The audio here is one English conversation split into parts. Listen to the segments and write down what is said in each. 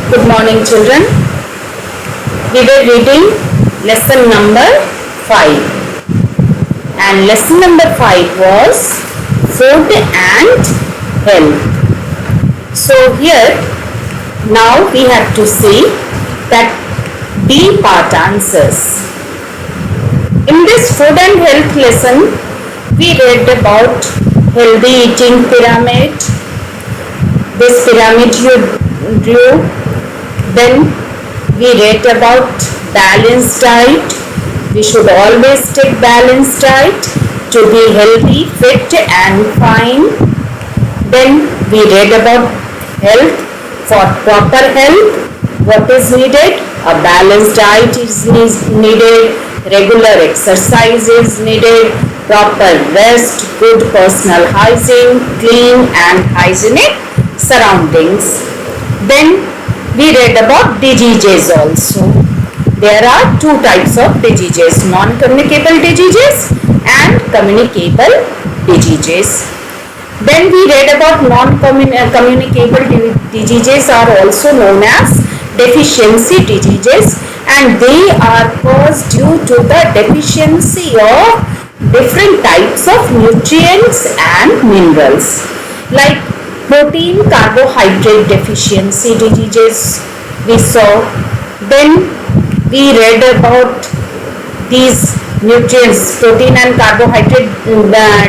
Good morning, children. We were reading lesson number 5, and lesson number 5 was food and health. So here now we have to see that B part answers. In this food and health lesson, we read about healthy eating pyramid. This pyramid you drew. Then we read about balanced diet. We should always take balanced diet to be healthy, fit and fine. Then we read about health. For proper health, what is needed? A balanced diet is needed, regular exercise is needed, proper rest, good personal hygiene, clean and hygienic surroundings. Then we read about diseases also. There are two types of diseases, non-communicable diseases and communicable diseases. Then we read about non-communicable diseases are also known as deficiency diseases, and they are caused due to the deficiency of different types of nutrients and minerals, like protein carbohydrate deficiency diseases we saw. Then we read about these nutrients, protein and carbohydrate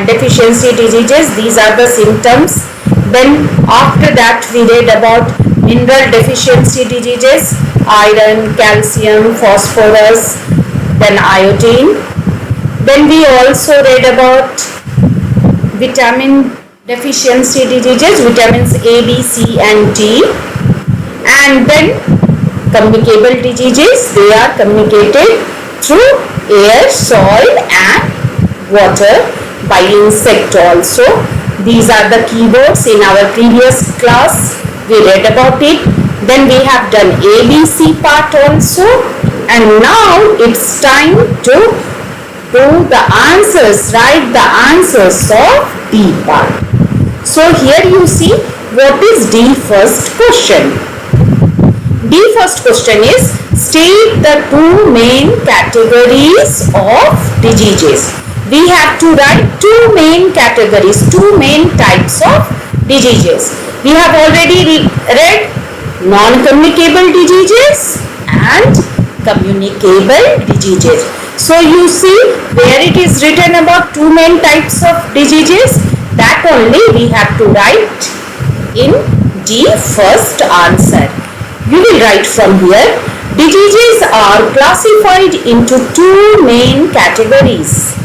deficiency diseases. These are the symptoms. Then after that we read about mineral deficiency diseases, iron, calcium, phosphorus, then iodine. Then we also read about vitamin deficiency diseases, vitamins A, B, C and D. And then communicable diseases, they are communicated through air, soil and water, by insect also. These are the keywords. In our previous class we read about it. Then we have done ABC part also, and now it's time to do the answers, write the answers of D part. So here you see what is D first question. D first question is, state the two main categories of diseases. We have to write two main categories, two main types of diseases. We have already read non-communicable diseases and communicable diseases. So you see where it is written about two main types of diseases, that only we have to write in D first answer. You will write from here, diseases are classified into two main categories.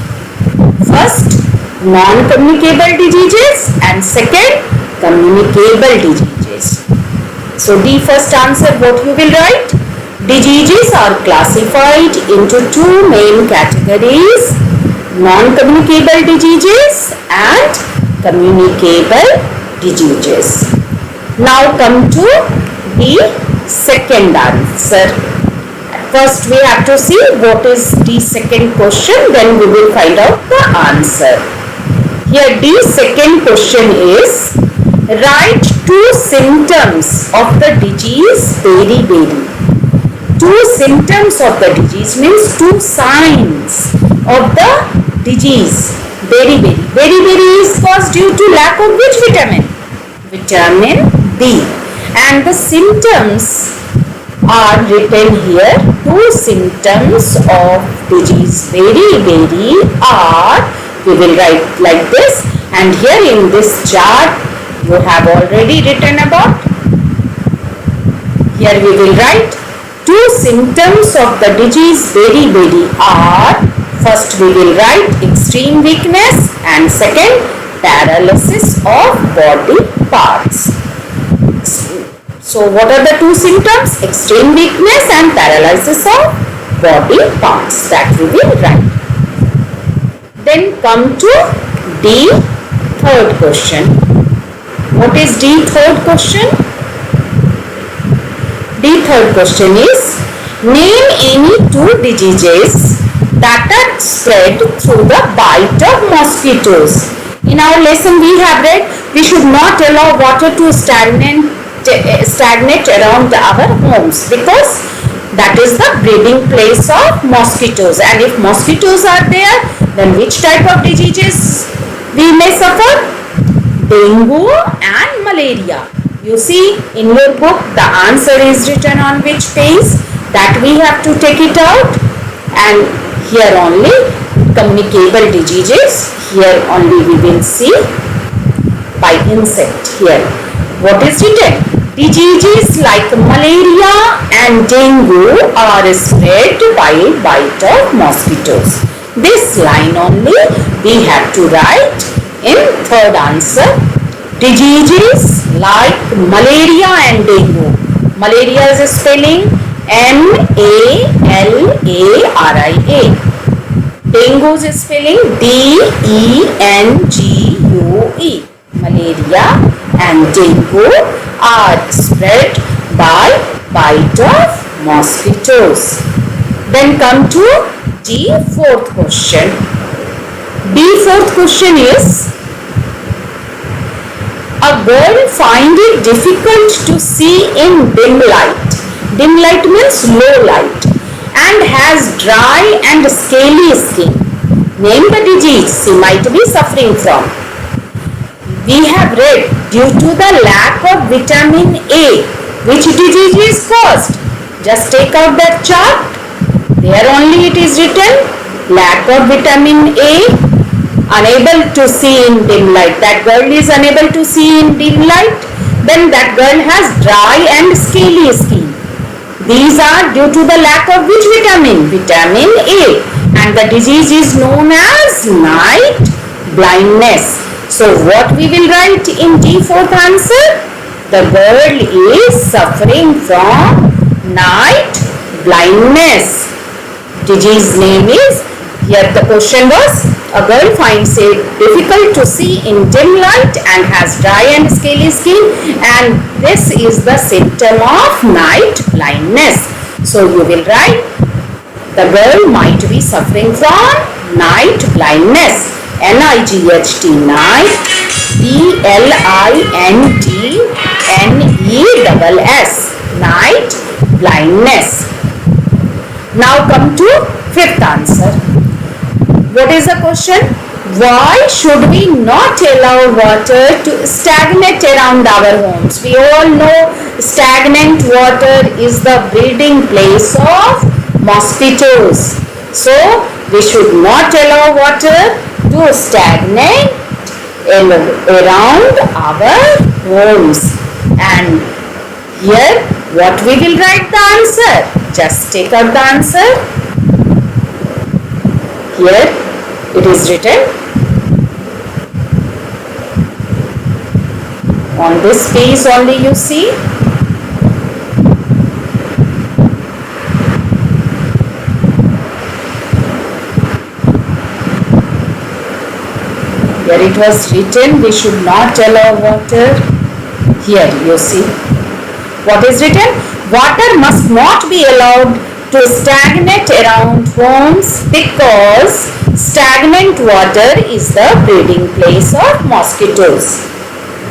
First, non-communicable diseases and second, communicable diseases. So D first answer, what you will write? Diseases are classified into two main categories, non-communicable diseases and communicable diseases. Now come to the second answer. First we have to see what is the second question, then we will find out the answer. Here the second question is, write two symptoms of the disease beriberi. Two symptoms of the disease means two signs of the disease beriberi. Beriberi is caused due to lack of which vitamin? Vitamin D. And the symptoms are written here. Two symptoms of disease beriberi are, we will write like this, and here in this chart you have already written about. Here we will write two symptoms of the disease beriberi are, first we will write extreme weakness and second paralysis of body parts. So what are the two symptoms? Extreme weakness and paralysis of body parts, that we will write. Then come to D third question. What is D third question? D third question is, name any two diseases that are spread through the bite of mosquitoes. In our lesson we have read, we should not allow water to stagnate stagnate around our homes, because that is the breeding place of mosquitoes. And if mosquitoes are there, then which type of diseases we may suffer? Dengue and malaria. You see in your book the answer is written on which page, that we have to take it out. And here only communicable diseases, here only we will see by insect. Here what is written? Diseases like malaria and dengue are spread by bite of mosquitoes. This line only we have to write in third answer. Diseases like malaria and dengue. Malaria is spelling M-A-L-A-R-I-A. Dengue is spelling D-E-N-G-U-E. Malaria and dengue are spread by bite of mosquitoes. Then come to D, fourth question. D, fourth question is, a girl find it difficult to see in dim light. Dim light means low light, and has dry and scaly skin. Name the disease she might be suffering from. We have read due to the lack of vitamin A. Which disease is caused? Just take out that chart. There only it is written, lack of vitamin A, unable to see in dim light. That girl is unable to see in dim light. Then that girl has dry and scaly skin. These are due to the lack of which vitamin? Vitamin A. And the disease is known as night blindness. So what we will write in D, fourth answer? The girl is suffering from night blindness. Disease name is, here the question was, a girl finds it difficult to see in dim light and has dry and scaly skin, and this is the symptom of night blindness. So you will write, the girl might be suffering from night blindness. N-I-G-H-T, night, B-L-I-N-D-N-E-S-S, night blindness. Now come to fifth answer. What is the question? Why should we not allow water to stagnate around our homes? We all know stagnant water is the breeding place of mosquitoes. So we should not allow water to stagnate around our homes. And here what we will write the answer? Just take out the answer. Here it is written on this page only, you see. Here it was written, we should not allow water. Here you see. What is written? Water must not be allowed to stagnate around homes, because stagnant water is the breeding place of mosquitoes.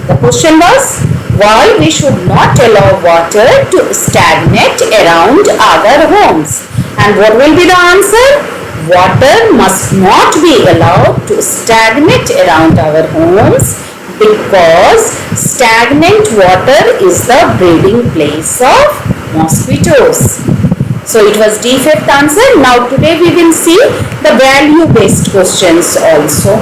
The question was, why we should not allow water to stagnate around our homes? And what will be the answer? Water must not be allowed to stagnate around our homes, because stagnant water is the breeding place of mosquitoes. So it was D, fifth answer. Now today we will see the value based questions also.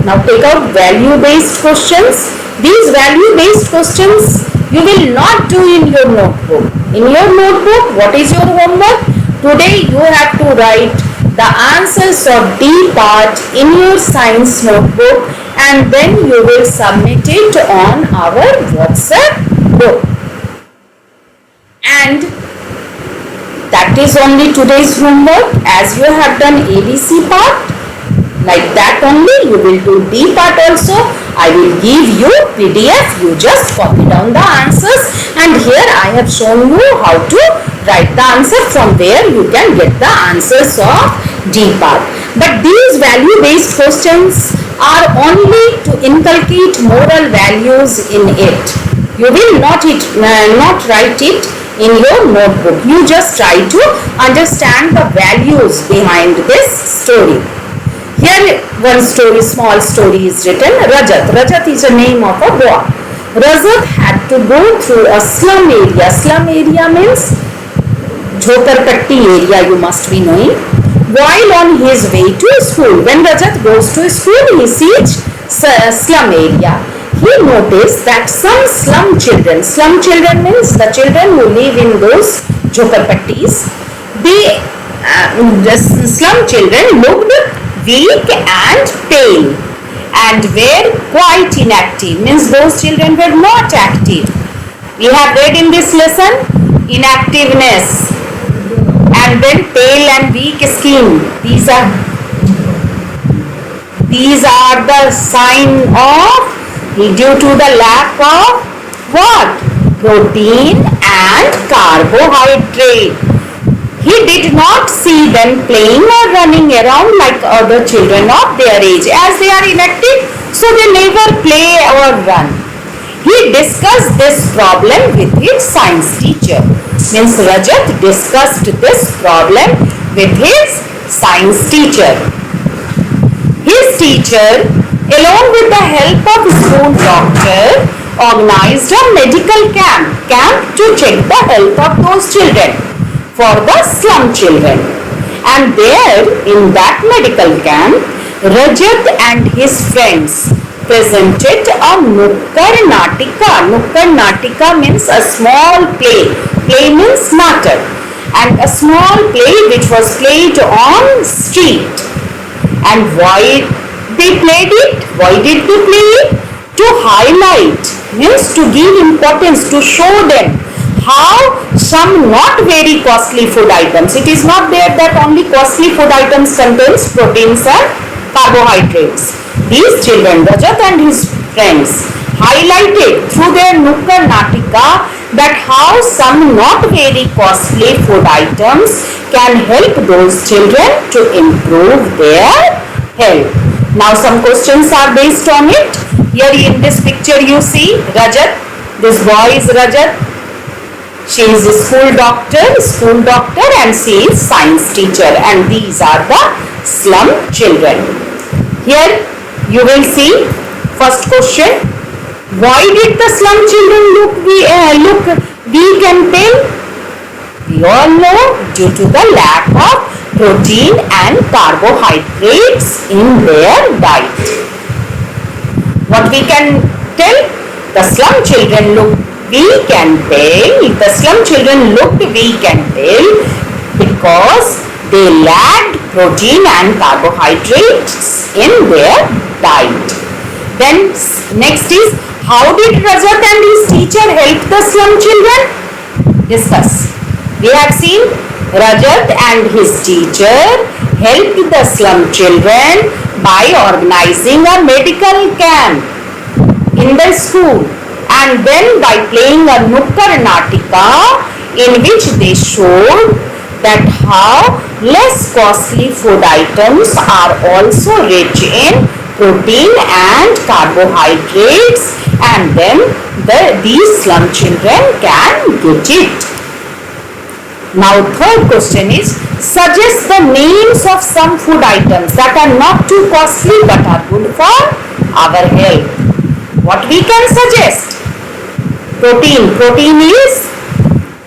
Now take out value based questions. These value based questions you will not do in your notebook. In your notebook, what is your homework? Today you have to write the answers of D part in your science notebook, and then you will submit it on our WhatsApp group. And that is only today's homework. As you have done ABC part, like that only you will do D part also. I will give you PDF. You just copy down the answers, and here I have shown you how to write the answer from where you can get the answers of D part. But these value based questions are only to inculcate moral values in it. You will not write it in your notebook. You just try to understand the values behind this story. Here one story, small story is written. Rajat. Rajat is a name of a boy. Rajat had to go through a slum area. Slum area means Jhotarpatti area, you must be knowing. While on his way to school, when Rajat goes to school, he sees slum area. He noticed that some slum children means the children who live in those Jhotarpattis, the slum children looked weak and pale and were quite inactive, means those children were not active. We have read in this lesson inactiveness and then pale and weak skin. These are the sign of due to the lack of what? Protein and carbohydrate. He did not see them playing or running around like other children of their age. As they are inactive, so they never play or run. He discussed this problem with his science teacher. Means Rajat discussed this problem with his science teacher. His teacher, along with the help of school doctor, organized a medical camp to check the health of those children, for the slum children. And there in that medical camp, Rajat and his friends presented a Nukkad Natika. Nukkad Natika means a small play. Play means natak. And a small play which was played on street. And why they played it? Why did they play it? To highlight, means to give importance, to show them how some not very costly food items. It is not there that only costly food items contains proteins and carbohydrates. These children, Rajat and his friends, highlighted through their Nukkad Natika that how some not very costly food items can help those children to improve their health. Now some questions are based on it. Here in this picture you see Rajat. This boy is Rajat. She is a school doctor and she is science teacher, and these are the slum children. Here you will see first question. Why did the slum children look weak and pale? We all know due to the lack of protein and carbohydrates in their diet. What we can tell? The slum children look weak and pale. The slum children looked weak and pale because they lacked protein and carbohydrates in their diet. Then next is, how did Rajat and his teacher help the slum children? Discuss. We have seen Rajat and his teacher helped the slum children by organizing a medical camp in the school, and then by playing a Nukkad Natika in which they showed that how less costly food items are also rich in protein and carbohydrates, and then these slum children can get it. Now third question is, suggest the names of some food items that are not too costly but are good for our health. What we can suggest? Protein. Protein is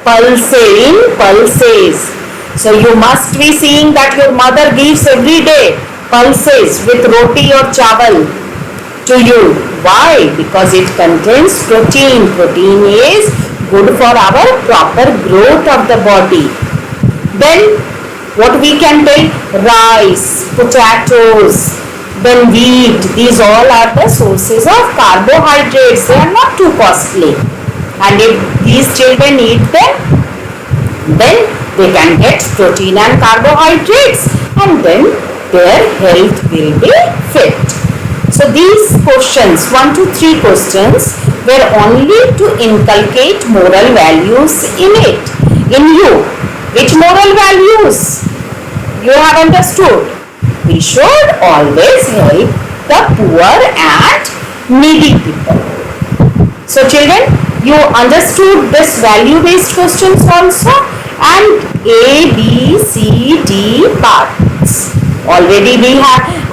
pulses. So you must be seeing that your mother gives every day pulses with roti or chawal to you. Why? Because it contains protein. Protein is good for our proper growth of the body. Then what we can take? Rice, potatoes, then wheat. These all are the sources of carbohydrates. They are not too costly. And if these children eat them, then they can get protein and carbohydrates, and then their health will be fit. So these questions, 1 to 3 questions, were only to inculcate moral values in you. Which moral values you have understood? We should always help the poor and needy people. So children, You understood this value based questions also, and A, B, C, D parts. Already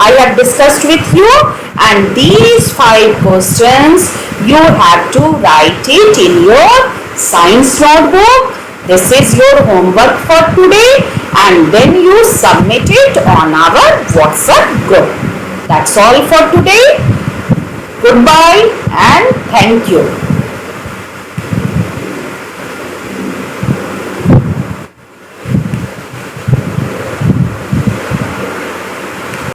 I have discussed with you, and these 5 questions you have to write it in your science notebook. This is your homework for today, and then you submit it on our WhatsApp group. That's all for today. Goodbye and thank you.